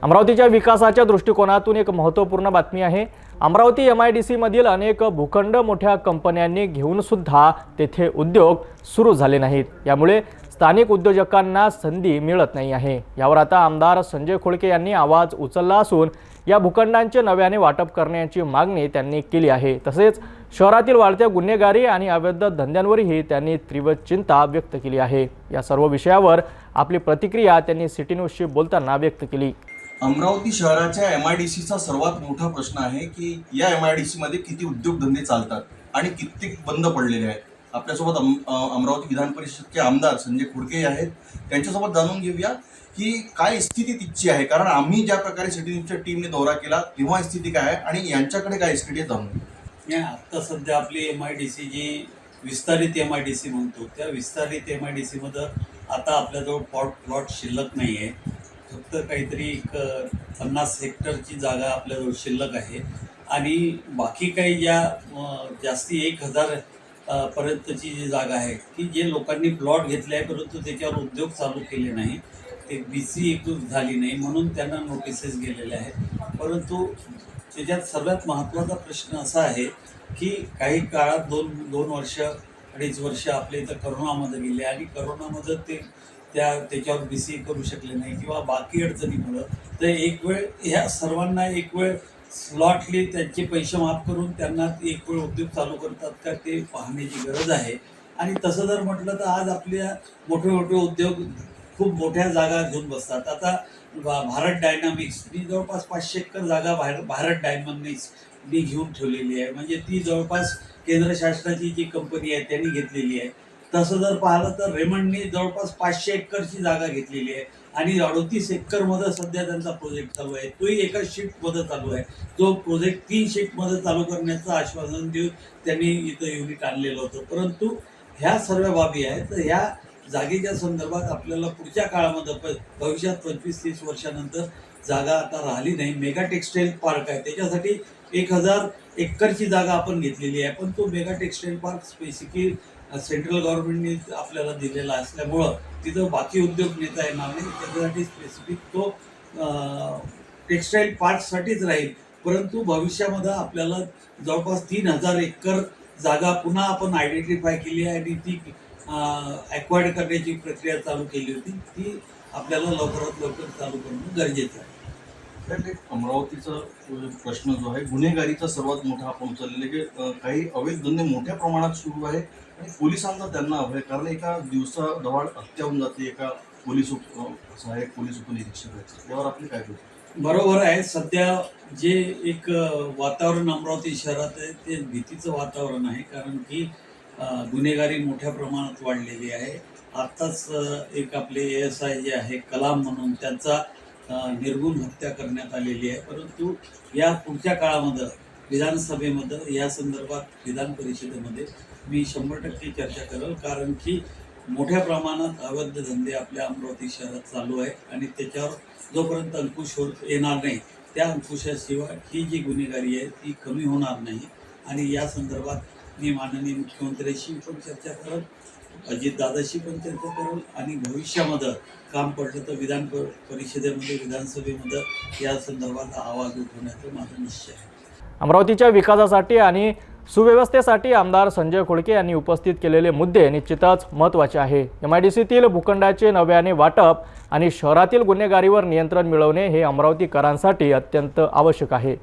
अमरावतीच्या विकासाच्या दृष्टिकोनातून एक महत्त्वपूर्ण बातमी आहे। अमरावती MIDC मधील अनेक भूखंड मोठ्या कंपन्यांनी घेऊन सुद्धा तेथे उद्योग सुरू झाले नाहीत। यामुळे स्थानिक उद्योजकांना संधी मिळत नाही आहे। यावर आता आमदार संजय खोडके यांनी आवाज उचलला असून या भूखंडांचे नव्याने वाटप करण्याची मागणी त्यांनी केली आहे। तसेच शहरातील वाढत्या गुन्हेगारी आणि अवैध धंद्यांवरही त्यांनी तीव्र चिंता व्यक्त केली आहे। या सर्व विषयावर आपली प्रतिक्रिया त्यांनी सिटी न्यूजशी बोलताना व्यक्त केली। अमरावती शहराच्या MIDCचा सर्वात मोठा प्रश्न आहे की या MIDC मध्ये किती उद्योगधंदे चालतात आणि किती बंद पडलेले आहेत। आपल्यासोबत अमरावती विधान परिषदचे आमदार संजय खोडके आहेत। त्यांच्यासोबत जाणून घेऊया की काय स्थिती तिची आहे, कारण आम्ही ज्या प्रकारे सिटी न्यूजच्या टीमने दौरा केला तेव्हा स्थिती काय आहे आणि यांच्याकडे काय स्थिती आहे जाणून घेऊया। आता सध्या आपली MIDC जी विस्तारित MIDC म्हणतो त्या विस्तारित MIDC मध्ये आता आपल्याजवळ प्लॉट शिल्लक नाही आहे। फक्त काहीतरी 50 हेक्टरची जागा आपल्याजवळ शिल्लक आहे आणि बाकी काही ज्या जास्ती 1000 पर्यंतची जी जागा आहे की जे लोकांनी प्लॉट घेतले आहे परंतु त्याच्यावर उद्योग चालू केले नाही, ते BC एकूण झाली नाही म्हणून त्यांना नोटिसेस गेलेले आहेत। परंतु त्याच्यात सर्वात महत्त्वाचा प्रश्न असा आहे की काही काळात दोन वर्ष 2.5 वर्ष आपल्या इथं करोनामध्ये गेले आणि करोनामध्ये ते त्याच्यावर BC करू शकले नाही किंवा बाकी अडचणीमुळं तर एक वेळ ह्या सर्वांना एक वेळ स्लॉटली त्यांचे पैसे माफ करून त्यांना एक वेळ उद्योग चालू करतात का ते पाहण्याची गरज आहे। आणि तसं जर म्हटलं तर आज आपल्या मोठे मोठे उद्योग खूप मोठ्या जागा घेऊन बसतात। आता भारत डायनामिक्स मी जवळपास 500 एकर जागा भारत डायनामिक्सनी घेऊन ठेवलेली आहे, म्हणजे ती जवळपास केंद्र शासनाची जी कंपनी आहे त्यांनी घेतलेली आहे। तसं जर पाहिलं तर रेमंडनी जवळपास 500 एकरची जागा घेतलेली आहे आणि 38 एकरमध्ये सध्या त्यांचा प्रोजेक्ट चालू आहे। तोही एका शिफ्टमध्ये चालू आहे। तो प्रोजेक्ट 3 शिफ्टमध्ये चालू करण्याचं आश्वासन देऊन त्यांनी इथं युनिट आणलेलं होतं। परंतु ह्या सर्व बाबी आहेत तर ह्या जागेच्या संदर्भात आपल्याला पुढच्या काळामध्ये भविष्यात 25-30 वर्षानंतर जागा आता राहिली नाही। मेगा टेक्सटाईल पार्क आहे, त्याच्यासाठी 1000 एकरची जागा आपण घेतलेली आहे, पण तो mega textile park specific central गव्हर्नमेंटने आपल्याला दिलेला असल्यामुळं तिथं बाकी उद्योग नेता येणार नाही। त्याच्यासाठी स्पेसिफिक तो टेक्सटाईल पार्कसाठीच राहील। परंतु भविष्यामध्ये आपल्याला जवळपास 3000 एकर जागा पुन्हा आपण आयडेंटिफाय केली आहे आणि ती ॲक्वायर्ड करण्याची प्रक्रिया चालू केली होती, ती आपल्याला लवकरात लवकर चालू करणं गरजेचं आहे। अमरावतीचा प्रश्न जो आहे गुन्हेगारीचा सर्वात मोठा आपण उचललेला की काही अवैध धंदे मोठ्या प्रमाणात सुरू आहे आणि पोलिसांचा त्यांना अभय, कारण एका दिवसाढवळ हत्या होऊन जाते एका सहाय्यक पोलीस उपनिरीक्षकाची। यावर आपली काय बोलतो? बरोबर आहे। सध्या जे एक वातावरण अमरावती शहरात आहे ते भीतीचं वातावरण आहे, कारण की गुन्हेगारी मोठ्या प्रमाणात वाढलेली आहे। आत्ताच एक आपले ASI जे आहे कलाम म्हणून त्यांचा निर्गुण हत्या करण्यात आलेली आहे। परंतु या पुढच्या काळामध्ये विधानसभेमध्ये या संदर्भात विधान परिषदेमध्ये मी 100% चर्चा करेल, कारण की मोठ्या प्रमाणात अवैध धंदे आपल्या अमरावती शहरात चालू आहे आणि त्याच्यावर जोपर्यंत अंकुश येणार नाही त्या अंकुशाशिवाय ही जी गुन्हेगारी आहे ती कमी होणार नाही। आणि या संदर्भात मी माननीय मुख्यमंत्र्यांशी पण चर्चा करेल, अजितदादाशी पण चर्चा करेल आणि भविष्यामध्ये काम पडलं तर विधान परिषदेमध्ये विधानसभेमध्ये या संदर्भात आवाज उठवण्याचा माझा निश्चय आहे। अमरावतीच्या विकासासाठी आणि सुव्यवस्थेसाठी आमदार संजय खोडके यांनी उपस्थित केलेले मुद्दे निश्चितच महत्त्वाचे आहे। MIDCतील भूखंडाचे नव्याने वाटप आणि शहरातील गुन्हेगारीवर नियंत्रण मिळवणे हे अमरावतीकरांसाठी अत्यंत आवश्यक आहे।